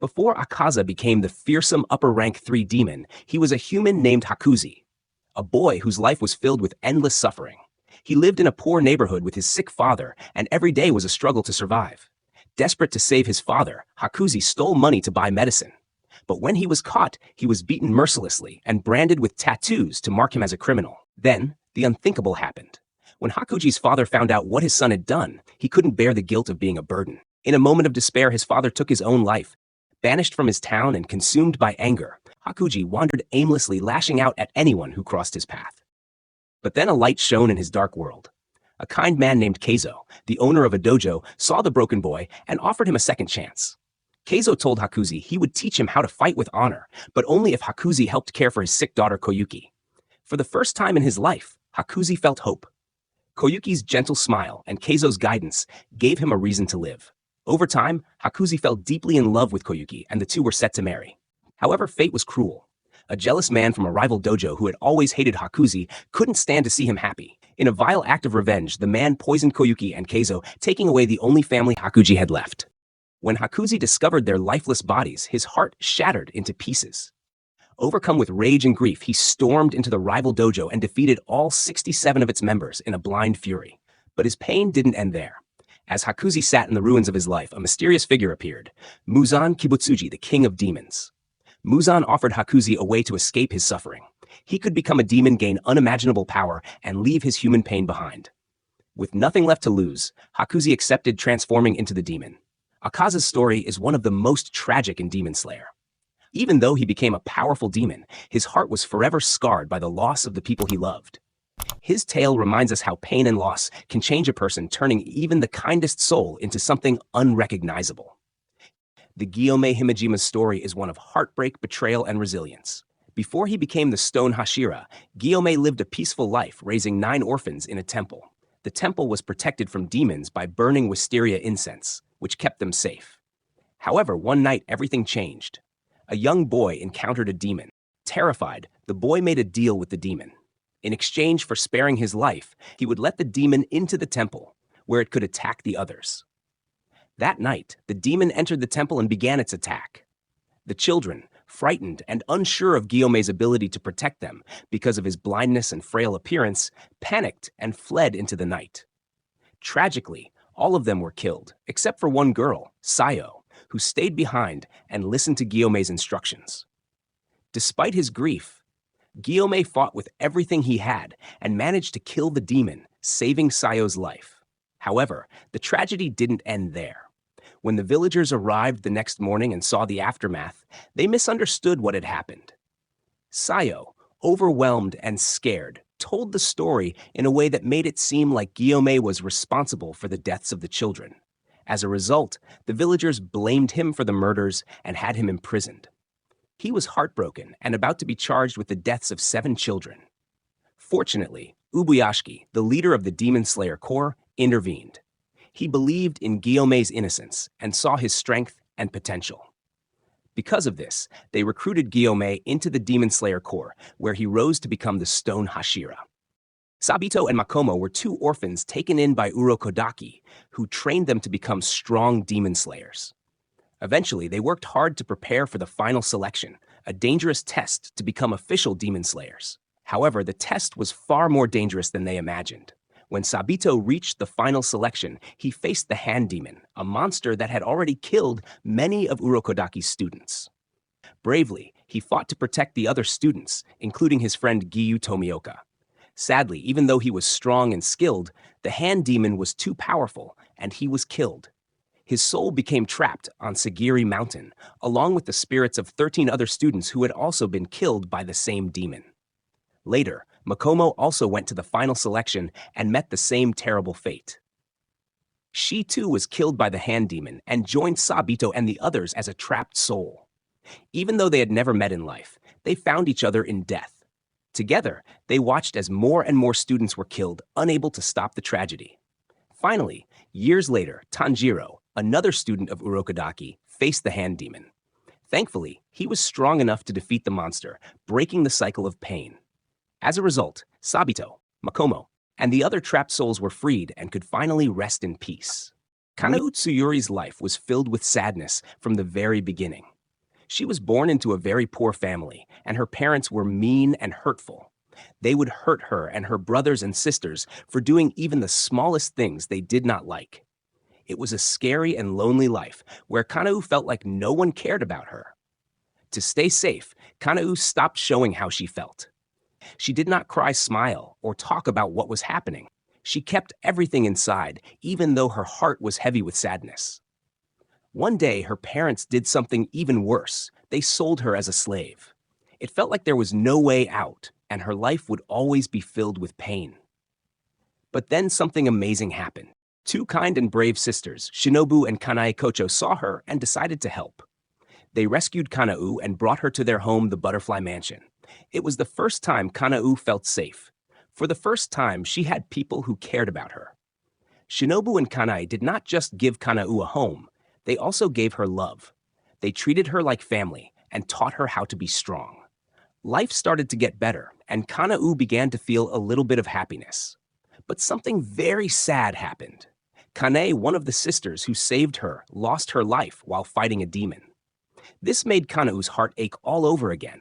Before Akaza became the fearsome upper-rank 3 demon, he was a human named Hakuzi, a boy whose life was filled with endless suffering. He lived in a poor neighborhood with his sick father, and every day was a struggle to survive. Desperate to save his father, Hakuzi stole money to buy medicine. But when he was caught, he was beaten mercilessly and branded with tattoos to mark him as a criminal. Then, the unthinkable happened. When Hakuji's father found out what his son had done, he couldn't bear the guilt of being a burden. In a moment of despair, his father took his own life. Banished from his town and consumed by anger, Hakuji wandered aimlessly, lashing out at anyone who crossed his path. But then a light shone in his dark world. A kind man named Keizo, the owner of a dojo, saw the broken boy and offered him a second chance. Keizo told Hakuzi he would teach him how to fight with honor, but only if Hakuzi helped care for his sick daughter Koyuki. For the first time in his life, Hakuzi felt hope. Koyuki's gentle smile and Keizo's guidance gave him a reason to live. Over time, Hakuzi fell deeply in love with Koyuki, and the two were set to marry. However, fate was cruel. A jealous man from a rival dojo who had always hated Hakuzi couldn't stand to see him happy. In a vile act of revenge, the man poisoned Koyuki and Keizo, taking away the only family Hakuji had left. When Hakuzi discovered their lifeless bodies, his heart shattered into pieces. Overcome with rage and grief, he stormed into the rival dojo and defeated all 67 of its members in a blind fury. But his pain didn't end there. As Hakuzi sat in the ruins of his life, a mysterious figure appeared, Muzan Kibutsuji, the king of demons. Muzan offered Hakuzi a way to escape his suffering. He could become a demon, gain unimaginable power, and leave his human pain behind. With nothing left to lose, Hakuzi accepted transforming into the demon. Akaza's story is one of the most tragic in Demon Slayer. Even though he became a powerful demon, his heart was forever scarred by the loss of the people he loved. His tale reminds us how pain and loss can change a person, turning even the kindest soul into something unrecognizable. The Gyomei Himejima's story is one of heartbreak, betrayal, and resilience. Before he became the Stone Hashira, Gyomei lived a peaceful life, raising 9 orphans in a temple. The temple was protected from demons by burning wisteria incense, which kept them safe. However, one night everything changed. A young boy encountered a demon. Terrified, the boy made a deal with the demon. In exchange for sparing his life, he would let the demon into the temple, where it could attack the others. That night, the demon entered the temple and began its attack. The children, frightened and unsure of Gyomei's ability to protect them because of his blindness and frail appearance, panicked and fled into the night. Tragically, all of them were killed, except for one girl, Sayo, who stayed behind and listened to Gyomei's instructions. Despite his grief, Gyomei fought with everything he had and managed to kill the demon, saving Sayo's life. However, the tragedy didn't end there. When the villagers arrived the next morning and saw the aftermath, they misunderstood what had happened. Sayo, overwhelmed and scared, told the story in a way that made it seem like Gyomei was responsible for the deaths of the children. As a result, the villagers blamed him for the murders and had him imprisoned. He was heartbroken and about to be charged with the deaths of 7 children. Fortunately, Ubuyashiki, the leader of the Demon Slayer Corps, intervened. He believed in Gyomei's innocence and saw his strength and potential. Because of this, they recruited Gyomei into the Demon Slayer Corps, where he rose to become the Stone Hashira. Sabito and Makomo were 2 orphans taken in by Urokodaki, who trained them to become strong demon slayers. Eventually, they worked hard to prepare for the final selection, a dangerous test to become official demon slayers. However, the test was far more dangerous than they imagined. When Sabito reached the final selection, he faced the Hand Demon, a monster that had already killed many of Urokodaki's students. Bravely, he fought to protect the other students, including his friend Giyu Tomioka. Sadly, even though he was strong and skilled, the Hand Demon was too powerful, and he was killed. His soul became trapped on Sagiri Mountain, along with the spirits of 13 other students who had also been killed by the same demon. Later, Makomo also went to the final selection and met the same terrible fate. She too was killed by the Hand Demon and joined Sabito and the others as a trapped soul. Even though they had never met in life, they found each other in death. Together, they watched as more and more students were killed, unable to stop the tragedy. Finally, years later, Tanjiro, another student of Urokodaki, faced the Hand Demon. Thankfully, he was strong enough to defeat the monster, breaking the cycle of pain. As a result, Sabito, Makomo, and the other trapped souls were freed and could finally rest in peace. Kanao Tsuyuri's life was filled with sadness from the very beginning. She was born into a very poor family, and her parents were mean and hurtful. They would hurt her and her brothers and sisters for doing even the smallest things they did not like. It was a scary and lonely life where Kanao felt like no one cared about her. To stay safe, Kanao stopped showing how she felt. She did not cry, smile, or talk about what was happening. She kept everything inside, even though her heart was heavy with sadness. One day, her parents did something even worse. They sold her as a slave. It felt like there was no way out, and her life would always be filled with pain. But then something amazing happened. Two kind and brave sisters, Shinobu and Kanae Kocho, saw her and decided to help. They rescued Kanao and brought her to their home, the Butterfly Mansion. It was the first time Kanao felt safe. For the first time, she had people who cared about her. Shinobu and Kanae did not just give Kanao a home, they also gave her love. They treated her like family and taught her how to be strong. Life started to get better, and Kanao began to feel a little bit of happiness. But something very sad happened. Kanae, one of the sisters who saved her, lost her life while fighting a demon. This made Kanao's heart ache all over again.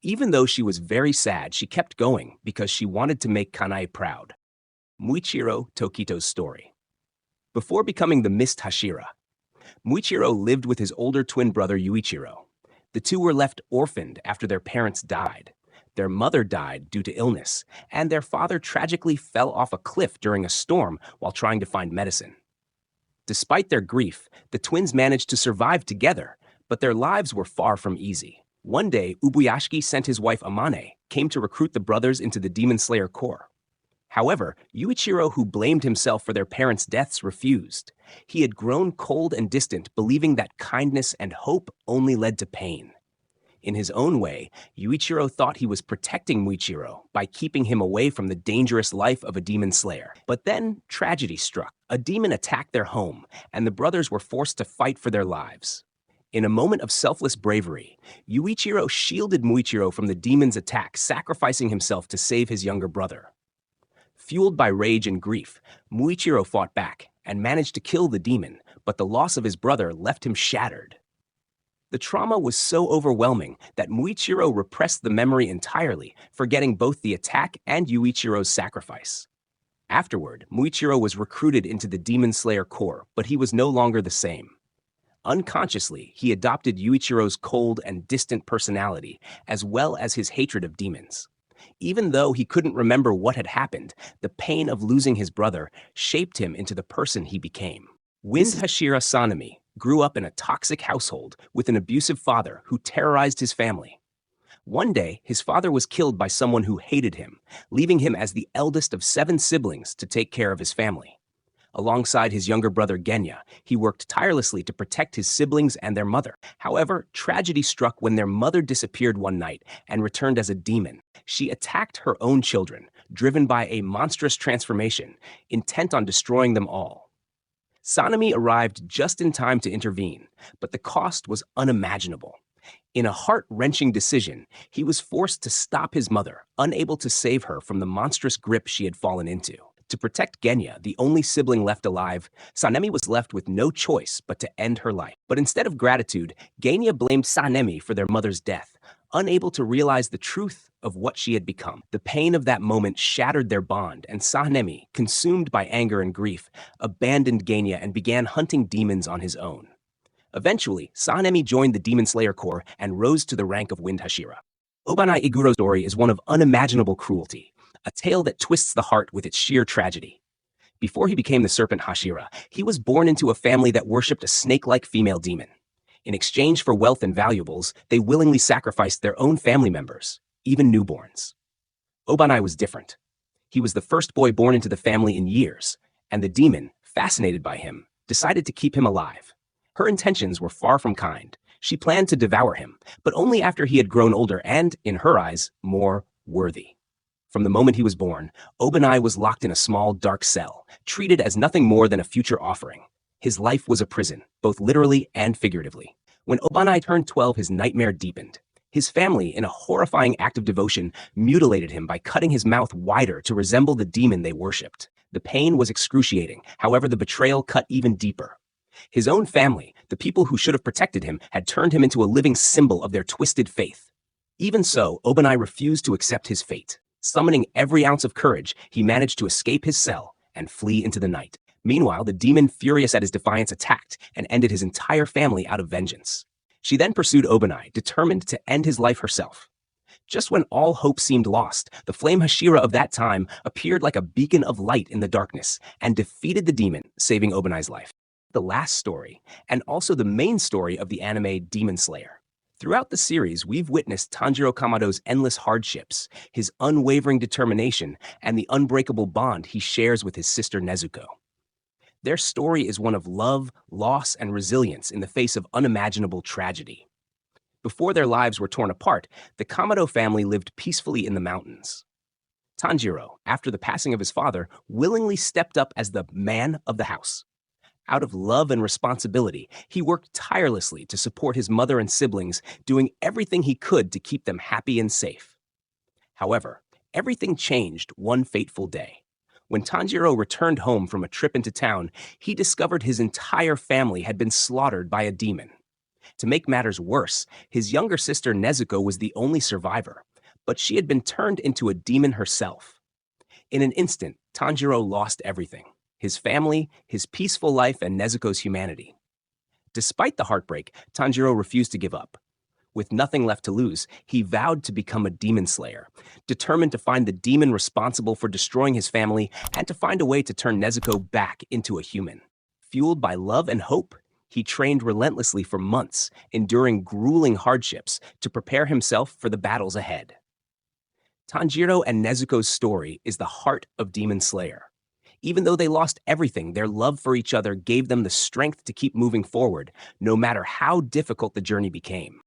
Even though she was very sad, she kept going because she wanted to make Kanae proud. Muichiro Tokito's story. Before becoming the Mist Hashira, Muichiro lived with his older twin brother Yuichiro. The two were left orphaned after their parents died. Their mother died due to illness, and their father tragically fell off a cliff during a storm while trying to find medicine. Despite their grief, the twins managed to survive together, but their lives were far from easy. One day, Ubuyashiki sent his wife Amane, came to recruit the brothers into the Demon Slayer Corps. However, Yuichiro, who blamed himself for their parents' deaths, refused. He had grown cold and distant, believing that kindness and hope only led to pain. In his own way, Yuichiro thought he was protecting Muichiro by keeping him away from the dangerous life of a demon slayer. But then, tragedy struck. A demon attacked their home, and the brothers were forced to fight for their lives. In a moment of selfless bravery, Yuichiro shielded Muichiro from the demon's attack, sacrificing himself to save his younger brother. Fueled by rage and grief, Muichiro fought back and managed to kill the demon, but the loss of his brother left him shattered. The trauma was so overwhelming that Muichiro repressed the memory entirely, forgetting both the attack and Yuichiro's sacrifice. Afterward, Muichiro was recruited into the Demon Slayer Corps, but he was no longer the same. Unconsciously, he adopted Yuichiro's cold and distant personality, as well as his hatred of demons. Even though he couldn't remember what had happened, the pain of losing his brother shaped him into the person he became. Wind Hashira Sanemi grew up in a toxic household with an abusive father who terrorized his family. One day, his father was killed by someone who hated him, leaving him as the eldest of 7 siblings to take care of his family. Alongside his younger brother Genya, he worked tirelessly to protect his siblings and their mother. However, tragedy struck when their mother disappeared one night and returned as a demon. She attacked her own children, driven by a monstrous transformation, intent on destroying them all. Sanemi arrived just in time to intervene, but the cost was unimaginable. In a heart-wrenching decision, he was forced to stop his mother, unable to save her from the monstrous grip she had fallen into. To protect Genya, the only sibling left alive, Sanemi was left with no choice but to end her life. But instead of gratitude, Genya blamed Sanemi for their mother's death, unable to realize the truth of what she had become. The pain of that moment shattered their bond, and Sanemi, consumed by anger and grief, abandoned Genya and began hunting demons on his own. Eventually, Sanemi joined the Demon Slayer Corps and rose to the rank of Wind Hashira. Obanai Iguro's story is one of unimaginable cruelty, a tale that twists the heart with its sheer tragedy. Before he became the Serpent Hashira, he was born into a family that worshipped a snake-like female demon. In exchange for wealth and valuables, they willingly sacrificed their own family members, even newborns. Obanai was different. He was the first boy born into the family in years, and the demon, fascinated by him, decided to keep him alive. Her intentions were far from kind. She planned to devour him, but only after he had grown older and, in her eyes, more worthy. From the moment he was born, Obanai was locked in a small, dark cell, treated as nothing more than a future offering. His life was a prison, both literally and figuratively. When Obanai turned 12, his nightmare deepened. His family, in a horrifying act of devotion, mutilated him by cutting his mouth wider to resemble the demon they worshipped. The pain was excruciating, however the betrayal cut even deeper. His own family, the people who should have protected him, had turned him into a living symbol of their twisted faith. Even so, Obanai refused to accept his fate. Summoning every ounce of courage, he managed to escape his cell and flee into the night. Meanwhile, the demon, furious at his defiance, attacked and ended his entire family out of vengeance. She then pursued Obanai, determined to end his life herself. Just when all hope seemed lost, the flame Hashira of that time appeared like a beacon of light in the darkness and defeated the demon, saving Obanai's life. The last story, and also the main story of the anime Demon Slayer. Throughout the series, we've witnessed Tanjiro Kamado's endless hardships, his unwavering determination, and the unbreakable bond he shares with his sister Nezuko. Their story is one of love, loss, and resilience in the face of unimaginable tragedy. Before their lives were torn apart, the Kamado family lived peacefully in the mountains. Tanjiro, after the passing of his father, willingly stepped up as the man of the house. Out of love and responsibility, he worked tirelessly to support his mother and siblings, doing everything he could to keep them happy and safe. However, everything changed one fateful day. When Tanjiro returned home from a trip into town, he discovered his entire family had been slaughtered by a demon. To make matters worse, his younger sister Nezuko was the only survivor, but she had been turned into a demon herself. In an instant, Tanjiro lost everything: his family, his peaceful life, and Nezuko's humanity. Despite the heartbreak, Tanjiro refused to give up. With nothing left to lose, he vowed to become a demon slayer, determined to find the demon responsible for destroying his family and to find a way to turn Nezuko back into a human. Fueled by love and hope, he trained relentlessly for months, enduring grueling hardships to prepare himself for the battles ahead. Tanjiro and Nezuko's story is the heart of Demon Slayer. Even though they lost everything, their love for each other gave them the strength to keep moving forward, no matter how difficult the journey became.